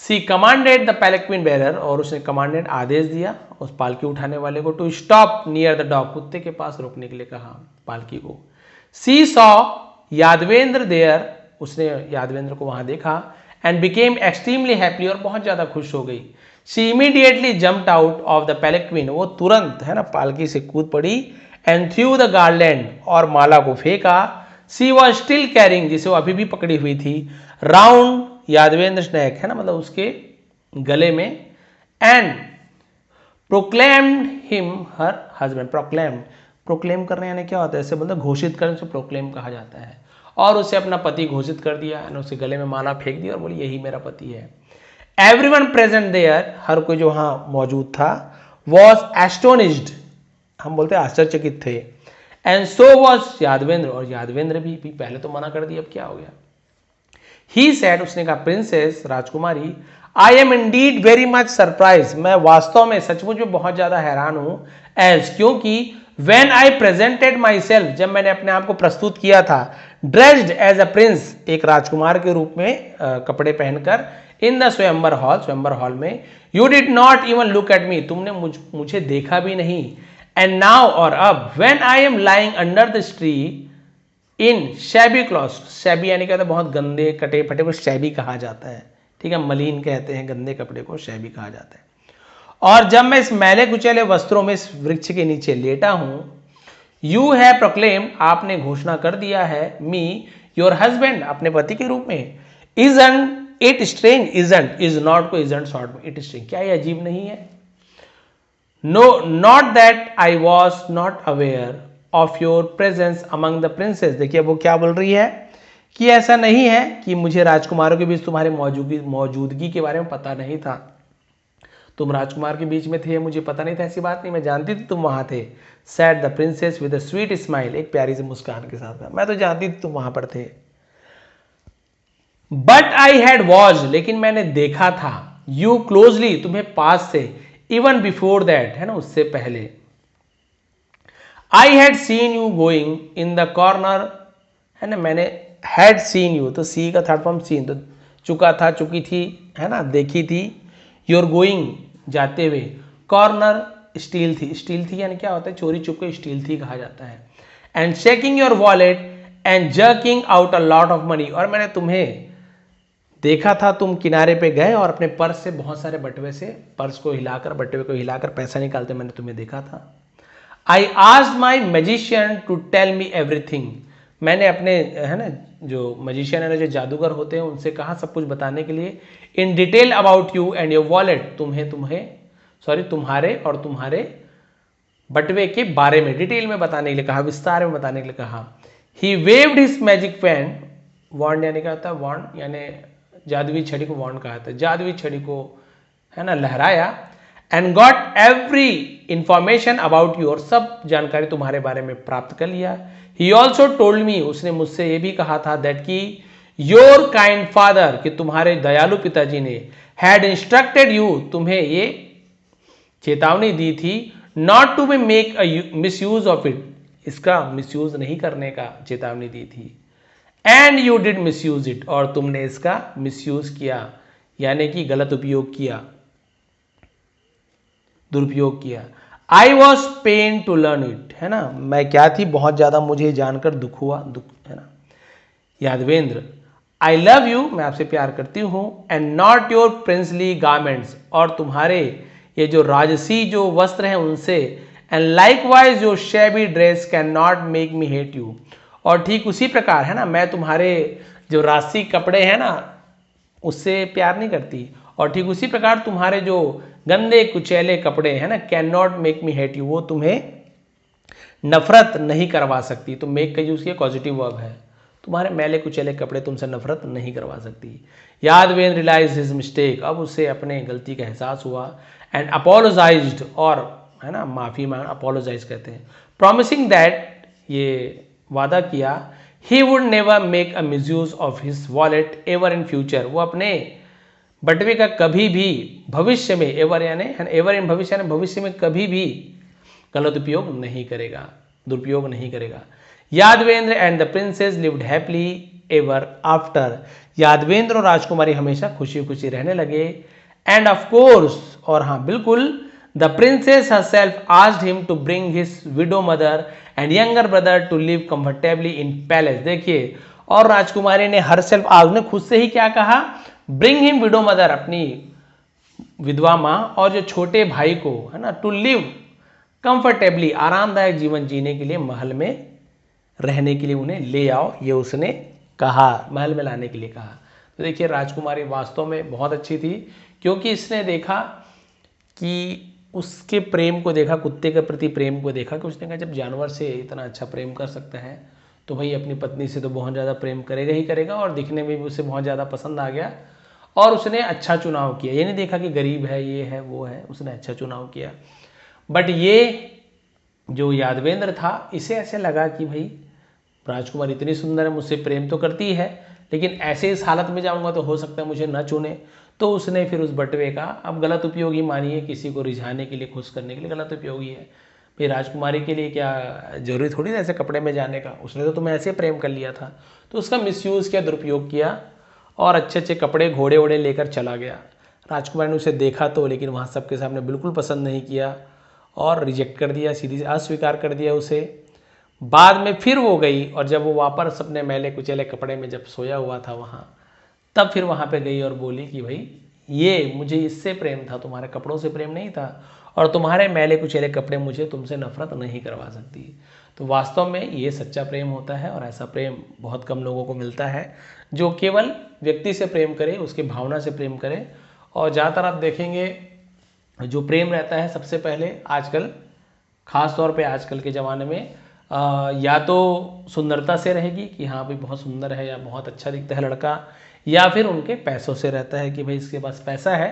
सी कमांडेड द पैलंक्वीन बेरर, और उसने कमांडेड आदेश दिया उस पालकी उठाने वाले को, to stop near the dog, कुत्ते के पास रोकने के लिए कहा पालकी को। सी सॉ यादवेंद्र देयर, उसने यादवेंद्र को वहां देखा। एंड बिकेम एक्सट्रीमली हैप्पी, और बहुत ज्यादा खुश हो गई। She immediately jumped out of the palanquin, वो तुरंत, है ना, पालकी से कूद पड़ी। एंड थ्रू द गार्लैंड, और माला को फेंका। सी वॉज स्टिल कैरिंग, जिसे वो अभी भी पकड़ी हुई थी, राउंड यादवेंद्र नेक, है ना, मतलब उसके गले में। And proclaimed him her husband, proclaim करने यानी क्या होता है, ऐसे बोलते घोषित करने से प्रोक्लेम कहा जाता है। और उसे अपना पति घोषित कर दिया, उसे गले में माला फेंक दी और बोली यही मेरा पति है। एवरीवन प्रेजेंट देयर, हर कोई जो वहां मौजूद था, वॉज एस्टोनिश्ड, हम बोलते हैं आश्चर्यचकित थे। एंड सो वॉज यादवेंद्र, और यादवेंद्र भी पहले तो मना कर दिया, अब क्या हो गया। ही सेड, उसने कहा, princess, Rajkumari, I am Indeed very much surprise, मैं वास्तव में सचमुच में बहुत ज्यादा हैरान हूं। एज, क्योंकि when I presented my self, जब मैंने अपने आप को प्रस्तुत किया था, ड्रेस्ड एज अ प्रिंस, एक राजकुमार के रूप में कपड़े पहनकर, इन द स्वयंवर हॉल में, you did not even look at me, तुमने मुझे देखा भी नहीं। एंड नाउ, और अब, when I am lying under the tree in shabby clothes, shabby यानी कहते हैं बहुत गंदे कटे फटे को शैबी कहा जाता है, ठीक है, मलिन कहते हैं, गंदे कपड़े को शैबी कहा जाता है। और जब मैं इस मैले कुचैले वस्त्रों में इस वृक्ष के नीचे लेटा हूं, यू हैव प्रोक्लेम्ड, आपने घोषणा कर दिया है, मी योर हस्बैंड, अपने पति के रूप में। Isn't it strange, isn't, is not को इजंट शॉर्ट में, इट स्ट्रेंज, क्या ये अजीब नहीं है। No, not that I was not aware of your presence among the princes, देखिए वो क्या बोल रही है कि ऐसा नहीं है कि मुझे राजकुमारों के बीच तुम्हारे मौजूदगी के बारे में पता नहीं था, तुम राजकुमार के बीच में थे, मुझे पता नहीं था, ऐसी बात नहीं, मैं जानती थी तुम वहां थे। Sad the princess with a sweet smile, एक प्यारी सी मुस्कान के साथ, मैं तो जानती थी तुम वहां पर थे। बट आई हैड वॉच, लेकिन मैंने देखा था, यू क्लोजली, तुम्हें पास से, इवन बिफोर दैट, है ना, उससे पहले। I had seen you going in the corner, है ना, मैंने हैड सीन यू, तो सी का थर्ड फॉर्म सीन, तो चुका था, चुकी थी, है ना, देखी थी। योर गोइंग, जाते हुए। कॉर्नर, स्टील थी, स्टील थी यानी क्या होता है, चोरी चुप के स्टील थी कहा जाता है। And checking your wallet and jerking out a lot of money, और मैंने तुम्हें देखा था, तुम किनारे पे गए और अपने पर्स से बहुत सारे बटुए से, पर्स को हिलाकर, बटुए को हिलाकर पैसा निकालते मैंने तुम्हें देखा था। I asked my magician to tell me everything, मैंने अपने, है ना, जो मैजिशियन है ना, जो जादूगर होते हैं, उनसे कहा सब कुछ बताने के लिए। In detail about you and your wallet, तुम्हारे और तुम्हारे बटवे के बारे में डिटेल में बताने के लिए कहा, विस्तार में बताने के लिए कहा। ही वेव्ड हिज मैजिक पेन, वॉन्ड यानी क्या होता है, वॉन्ड यानी जादुई छड़ी को वॉन्ड कहा था, जादुई छड़ी को, है ना, लहराया। And got every information about you, और सब जानकारी तुम्हारे बारे में प्राप्त कर लिया। ही ऑल्सो टोल्ड मी, उसने मुझसे ये भी कहा था, दैट कि योर काइंड फादर, कि तुम्हारे दयालु पिताजी ने, हैड इंस्ट्रक्टेड यू, तुम्हें ये चेतावनी दी थी, not to be make misuse of it, इसका मिसयूज नहीं करने का चेतावनी दी थी। And you did misuse it, और तुमने इसका मिसयूज किया, यानी कि गलत उपयोग किया, दुरुपयोग किया। I was pain to learn it, है ना, मैं क्या थी, बहुत ज्यादा मुझे जानकर दुख हुआ, दुख, है ना। यादवेंद्र, आई लव यू, मैं आपसे प्यार करती हूं। And not your princely garments, और तुम्हारे ये जो राजसी जो वस्त्र हैं उनसे। And likewise your shabby dress can not make me hate you, और ठीक उसी प्रकार, है ना, मैं तुम्हारे जो राजसी कपड़े हैं ना उससे प्यार नहीं करती, और ठीक उसी प्रकार तुम्हारे जो गंदे कुचैले कपड़े हैं ना, can not make me hate you, वो तुम्हें नफरत नहीं करवा सकती। तो मेक का यूज किया, पॉजिटिव वर्ब है, तुम्हारे मैले कुचैले कपड़े तुमसे नफरत नहीं करवा सकती। यादवेंद्र रियलाइज हिज मिस्टेक, अब उसे अपने गलती का एहसास हुआ। एंड अपोलोजाइज्ड, और, है ना, माफी मांग, अपोलोजाइज कहते हैं। प्रॉमिसिंग दैट, ये वादा किया, he would never make a misuse of his wallet ever in future, वो अपने बटवे का कभी भी भविष्य में, एवर यानी, एवर इन भविष्य यानी भविष्य में कभी भी गलत उपयोग नहीं करेगा, दुरुपयोग नहीं करेगा। Yadavendra and the princess lived happily ever after, यादवेंद्र और राजकुमारी हमेशा खुशी खुशी रहने लगे। एंड ऑफ कोर्स, और हाँ बिल्कुल, the princess herself asked him to bring his widow mother and younger brother to live comfortably in palace. देखिए, और राजकुमारी ने हरसेल्फ, आज ने खुद से ही क्या कहा, ब्रिंग हिम विडो मदर, अपनी विधवा माँ और जो छोटे भाई को, है ना, टू लिव कंफर्टेबली, आरामदायक जीवन जीने के लिए महल में रहने के लिए उन्हें ले आओ, ये उसने कहा, महल में लाने के लिए कहा। तो देखिए, राजकुमारी वास्तव में बहुत अच्छी थी, क्योंकि इसने देखा कि उसके प्रेम को देखा, कुत्ते के प्रति प्रेम को देखा, कि उसने कहा जब जानवर से इतना अच्छा प्रेम कर सकता है तो भाई अपनी पत्नी से तो बहुत ज़्यादा प्रेम करेगा ही करेगा, और दिखने में भी उसे बहुत ज़्यादा पसंद आ गया, और उसने अच्छा चुनाव किया। ये नहीं देखा कि गरीब है, ये है, वो है, उसने अच्छा चुनाव किया। बट ये जो यादवेंद्र था, इसे ऐसे लगा कि भाई राजकुमारी इतनी सुंदर है, मुझसे प्रेम तो करती है, लेकिन ऐसे इस हालत में जाऊंगा तो हो सकता है मुझे न चुने। तो उसने फिर उस बटवे का, अब गलत उपयोगी मानिए, किसी को रिझाने के लिए, खुश करने के लिए गलत उपयोगी है भाई। राजकुमारी के लिए क्या जरूरी थोड़ी ना ऐसे कपड़े में जाने का, उसने तो तुम्हें ऐसे प्रेम कर लिया था, तो उसका मिसयूज़ किया, दुरुपयोग किया, और अच्छे अच्छे कपड़े, घोड़े वोड़े लेकर चला गया। राजकुमारी ने उसे देखा तो, लेकिन वहाँ सबके सामने बिल्कुल पसंद नहीं किया और रिजेक्ट कर दिया, सीधी से अस्वीकार कर दिया उसे। बाद में फिर वो गई, और जब वो वापस अपने मैले कुचैले कपड़े में जब सोया हुआ था वहाँ, तब फिर वहाँ पे गई और बोली कि भाई ये मुझे इससे प्रेम था, तुम्हारे कपड़ों से प्रेम नहीं था, और तुम्हारे मैले कुचैले कपड़े मुझे तुमसे नफरत नहीं करवा सकती। तो वास्तव में ये सच्चा प्रेम होता है, और ऐसा प्रेम बहुत कम लोगों को मिलता है, जो केवल व्यक्ति से प्रेम करे, उसकी भावना से प्रेम करे। और ज़्यादातर आप देखेंगे जो प्रेम रहता है, सबसे पहले आजकल, ख़ास तौर पे आजकल के ज़माने में, या तो सुंदरता से रहेगी कि हाँ भाई बहुत सुंदर है या बहुत अच्छा दिखता है लड़का, या फिर उनके पैसों से रहता है कि भाई इसके पास पैसा है,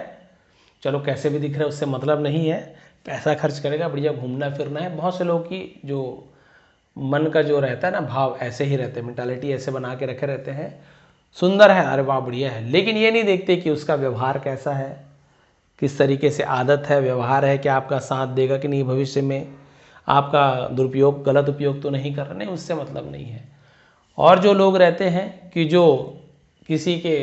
चलो कैसे भी दिख रहा है उससे मतलब नहीं है, पैसा खर्च करेगा, बढ़िया घूमना फिरना है। बहुत से लोगों की जो मन का जो रहता है ना भाव, ऐसे ही रहते हैं, मेंटालिटी ऐसे बना के रखे रहते हैं, सुंदर है अरे वाह बढ़िया है, लेकिन ये नहीं देखते कि उसका व्यवहार कैसा है, किस तरीके से आदत है, व्यवहार है, क्या आपका साथ देगा कि नहीं भविष्य में, आपका दुरुपयोग गलत उपयोग तो नहीं कर रहे, नहीं, उससे मतलब नहीं है। और जो लोग रहते हैं कि जो किसी के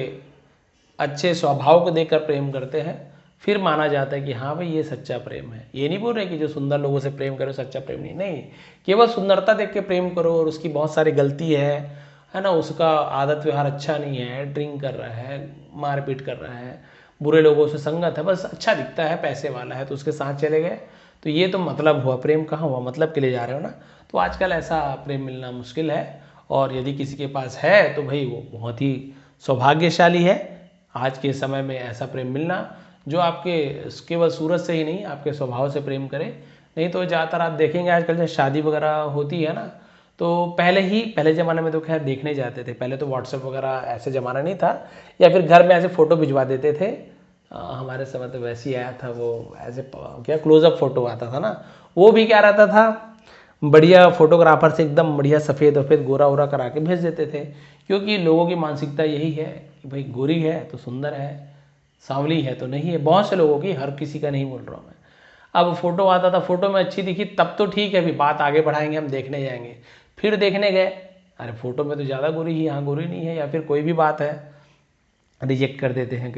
अच्छे स्वभाव को देखकर प्रेम करते हैं, फिर माना जाता है कि हाँ भाई ये सच्चा प्रेम है। ये नहीं बोल रहे कि जो सुंदर लोगों से प्रेम करो सच्चा प्रेम नहीं, नहीं, केवल सुंदरता देख के प्रेम करो और उसकी बहुत सारी गलती है ना, उसका आदत व्यवहार अच्छा नहीं है, ड्रिंक कर रहा है, मारपीट कर रहा है, बुरे लोगों से संगत है, बस अच्छा दिखता है, पैसे वाला है तो उसके साथ चले गए, तो ये तो मतलब हुआ, प्रेम कहाँ हुआ, मतलब के लिए जा रहे हो ना। तो आजकल ऐसा प्रेम मिलना मुश्किल है, और यदि किसी के पास है तो भाई वो बहुत ही सौभाग्यशाली है आज के समय में ऐसा प्रेम मिलना जो आपके केवल सूरत से ही नहीं, आपके स्वभाव से प्रेम करे। नहीं तो ज़्यादातर आप देखेंगे आजकल जब शादी वगैरह होती है ना, तो पहले ज़माने में तो खैर देखने जाते थे, पहले तो व्हाट्सएप वगैरह ऐसे ज़माना नहीं था, या फिर घर में ऐसे फ़ोटो भिजवा देते थे। हमारे समय तो वैसे ही आया था वो, ऐसे क्या क्लोजअप फ़ोटो आता था ना, वो भी क्या रहता था, बढ़िया फोटोग्राफर से एकदम बढ़िया सफ़ेद वफ़ेद गोरा वोरा करा के भेज देते थे, क्योंकि लोगों की मानसिकता यही है कि भाई गोरी है तो सुंदर है, सांवली है तो नहीं है, बहुत से लोगों की, हर किसी का नहीं बोल रहा हूँ मैं। अब फोटो आता था, फोटो में अच्छी दिखी तब तो ठीक है, अभी बात आगे बढ़ाएंगे, हम देखने जाएंगे, फिर देखने गए, अरे फोटो में तो ज़्यादा गोरी ही, यहाँ गोरी नहीं है, या फिर कोई भी बात है, रिजेक्ट कर देते हैं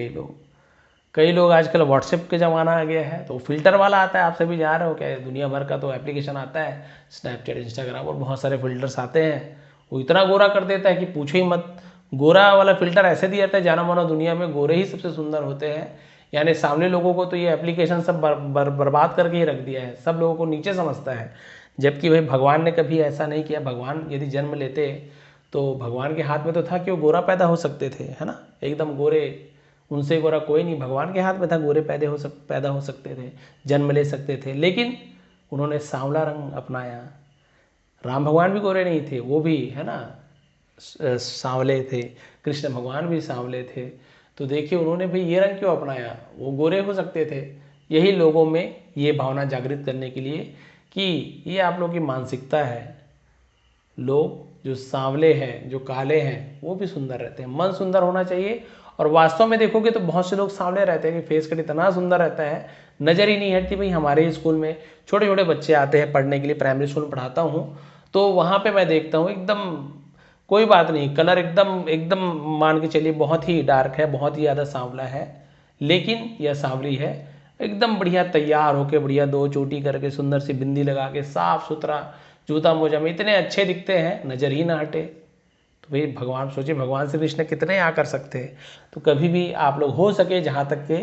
कई लोग आजकल व्हाट्सएप के ज़माना आ गया है तो फिल्टर वाला आता है, आप सभी जा रहे हो क्या, दुनिया भर का तो एप्लीकेशन आता है, स्नैपचैट, इंस्टाग्राम और बहुत सारे फिल्टर्स आते हैं, वो इतना गोरा कर देता है कि पूछो ही मत। गोरा वाला फिल्टर ऐसे दिया जाता है, जाना माना दुनिया में गोरे ही सबसे सुंदर होते हैं, यानी सामने लोगों को तो ये एप्लीकेशन सब बर्बाद करके ही रख दिया है, सब लोगों को नीचे समझता है, जबकि भाई भगवान ने कभी ऐसा नहीं किया। भगवान यदि जन्म लेते तो भगवान के हाथ में तो था कि वो गोरा पैदा हो सकते थे, है ना, एकदम गोरे, उनसे गोरा कोई नहीं, भगवान के हाथ में था, गोरे पैदा हो सकते थे, जन्म ले सकते थे, लेकिन उन्होंने सांवला रंग अपनाया। राम भगवान भी गोरे नहीं थे, वो भी है ना सांवले थे, कृष्ण भगवान भी सांवले थे, तो देखिए उन्होंने भी ये रंग क्यों अपनाया, वो गोरे हो सकते थे। यही लोगों में ये भावना जागृत करने के लिए कि ये आप लोगों की मानसिकता है, लोग जो सांवले हैं, जो काले हैं, वो भी सुंदर रहते हैं, मन सुंदर होना चाहिए। और वास्तव में देखोगे तो बहुत से लोग सांवले रहते हैं कि फेस कट इतना सुंदर रहता है, नज़र ही नहीं हटती। भाई हमारे स्कूल में छोटे छोटे बच्चे आते हैं पढ़ने के लिए, प्राइमरी स्कूल में पढ़ाता हूँ, तो वहाँ पे मैं देखता हूँ एकदम कोई बात नहीं, कलर एकदम एकदम मान के चलिए बहुत ही डार्क है, बहुत ही ज़्यादा सांवला है, लेकिन यह सांवली है, एकदम बढ़िया तैयार होके, बढ़िया दो चोटी करके, सुंदर सी बिंदी लगा के, साफ सुथरा जूता मोजा में इतने अच्छे दिखते हैं, नज़र ही ना हटे। तो भाई भगवान सोचिए, भगवान श्री कृष्ण कितने आ कर सकते हैं। तो कभी भी आप लोग हो सके जहाँ तक के,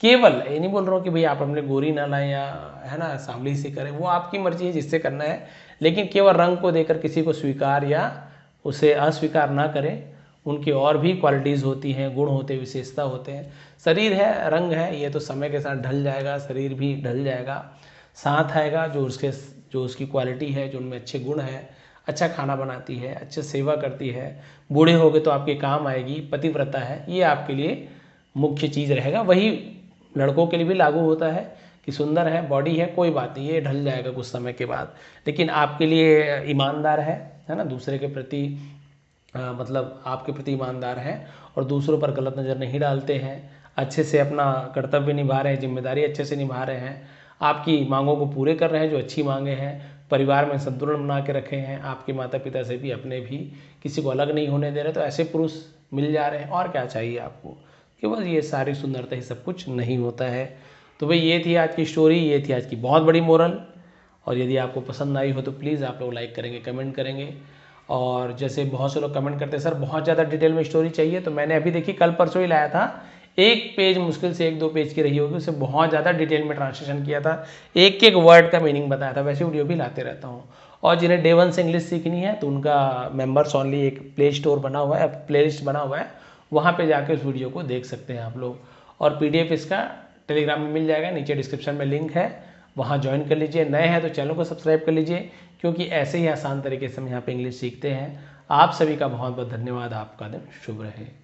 केवल ये नहीं बोल रहा हूँ कि भाई आप अपने गोरी ना लाएं या है ना सांवली से करें, वो आपकी मर्जी है जिससे करना है, लेकिन केवल रंग को देकर किसी को स्वीकार या उसे अस्वीकार ना करें। उनकी और भी क्वालिटीज़ होती हैं, गुण होते हैं, विशेषता होते हैं। शरीर है, रंग है, ये तो समय के साथ ढल जाएगा, शरीर भी ढल जाएगा, साथ आएगा जो उसकी क्वालिटी है, जो उनमें अच्छे गुण हैं, अच्छा खाना बनाती है, अच्छे सेवा करती है, बूढ़े हो गए तो आपके काम आएगी, पतिव्रता है, ये आपके लिए मुख्य चीज़ रहेगा। वही लड़कों के लिए भी लागू होता है कि सुंदर है, बॉडी है, कोई बात नहीं, ये ढल जाएगा कुछ समय के बाद, लेकिन आपके लिए ईमानदार है ना, दूसरे के प्रति मतलब आपके प्रति ईमानदार हैं और दूसरों पर गलत नज़र नहीं डालते हैं, अच्छे से अपना कर्तव्य निभा रहे हैं, जिम्मेदारी अच्छे से निभा रहे हैं, आपकी मांगों को पूरे कर रहे हैं जो अच्छी मांगे हैं, परिवार में संतुलन बना के रखे हैं, आपके माता पिता से भी अपने भी किसी को अलग नहीं होने दे रहे, तो ऐसे पुरुष मिल जा रहे हैं, और क्या चाहिए आपको, केवल ये सारी सुंदरता ही सब कुछ नहीं होता है। तो भाई ये थी आज की स्टोरी, ये थी आज की बहुत बड़ी मोरल, और यदि आपको पसंद आई हो तो प्लीज़ आप लोग लाइक करेंगे, कमेंट करेंगे। और जैसे बहुत से लोग कमेंट करते हैं सर बहुत ज़्यादा डिटेल में स्टोरी चाहिए, तो मैंने अभी देखी कल परसों ही लाया था, एक पेज मुश्किल से 1-2 पेज की रही होगी, उसे बहुत ज़्यादा डिटेल में ट्रांसलेशन किया था, एक एक वर्ड का मीनिंग बताया था। वैसे वीडियो भी लाते रहता हूँ। और जिन्हें डे 1 से इंग्लिश सीखनी है तो उनका मेंबर्स ओनली एक प्ले स्टोर बना हुआ है, प्लेलिस्ट बना हुआ है, वहाँ पे जाके उस वीडियो को देख सकते हैं आप लोग। और PDF इसका टेलीग्राम में मिल जाएगा, नीचे डिस्क्रिप्शन में लिंक है, वहाँ ज्वाइन कर लीजिए। नए हैं तो चैनल को सब्सक्राइब कर लीजिए, क्योंकि ऐसे ही आसान तरीके से हम यहाँ पे इंग्लिश सीखते हैं। आप सभी का बहुत बहुत धन्यवाद। आपका दिन शुभ रहे।